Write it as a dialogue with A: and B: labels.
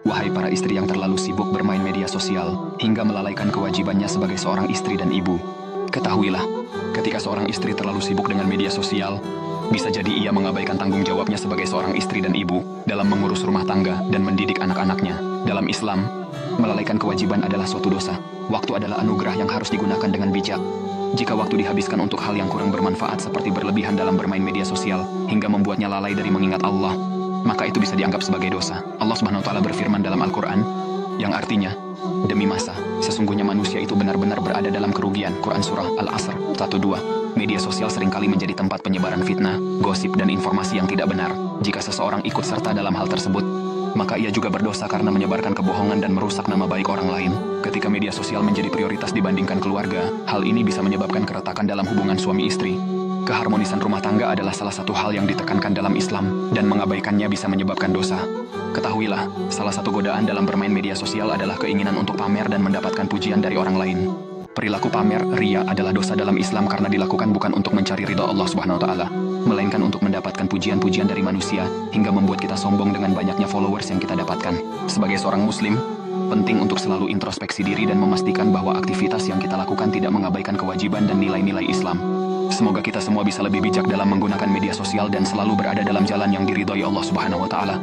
A: Wahai para istri yang terlalu sibuk bermain media sosial, hingga melalaikan kewajibannya sebagai seorang istri dan ibu. Ketahuilah, ketika seorang istri terlalu sibuk dengan media sosial, bisa jadi ia mengabaikan tanggung jawabnya sebagai seorang istri dan ibu dalam mengurus rumah tangga dan mendidik anak-anaknya. Dalam Islam, melalaikan kewajiban adalah suatu dosa. Waktu adalah anugerah yang harus digunakan dengan bijak. Jika waktu dihabiskan untuk hal yang kurang bermanfaat seperti berlebihan dalam bermain media sosial, hingga membuatnya lalai dari mengingat Allah, maka itu bisa dianggap sebagai dosa. Allah Subhanahu wa Ta'ala berfirman dalam Al-Quran, yang artinya, demi masa, sesungguhnya manusia itu benar-benar berada dalam kerugian. Quran Surah Al-Asr 1-2. Media sosial seringkali menjadi tempat penyebaran fitnah, gosip dan informasi yang tidak benar. Jika seseorang ikut serta dalam hal tersebut, maka ia juga berdosa karena menyebarkan kebohongan dan merusak nama baik orang lain. Ketika media sosial menjadi prioritas dibandingkan keluarga, hal ini bisa menyebabkan keretakan dalam hubungan suami istri. Keharmonisan rumah tangga adalah salah satu hal yang ditekankan dalam Islam, dan mengabaikannya bisa menyebabkan dosa. Ketahuilah, salah satu godaan dalam bermain media sosial adalah keinginan untuk pamer dan mendapatkan pujian dari orang lain. Perilaku pamer, ria adalah dosa dalam Islam karena dilakukan bukan untuk mencari ridha Allah Subhanahu wa Ta'ala, melainkan untuk mendapatkan pujian-pujian dari manusia, hingga membuat kita sombong dengan banyaknya followers yang kita dapatkan. Sebagai seorang muslim, penting untuk selalu introspeksi diri dan memastikan bahwa aktivitas yang kita lakukan tidak mengabaikan kewajiban dan nilai-nilai Islam. Semoga kita semua bisa lebih bijak dalam menggunakan media sosial dan selalu berada dalam jalan yang diridhai Allah Subhanahu wa Ta'ala.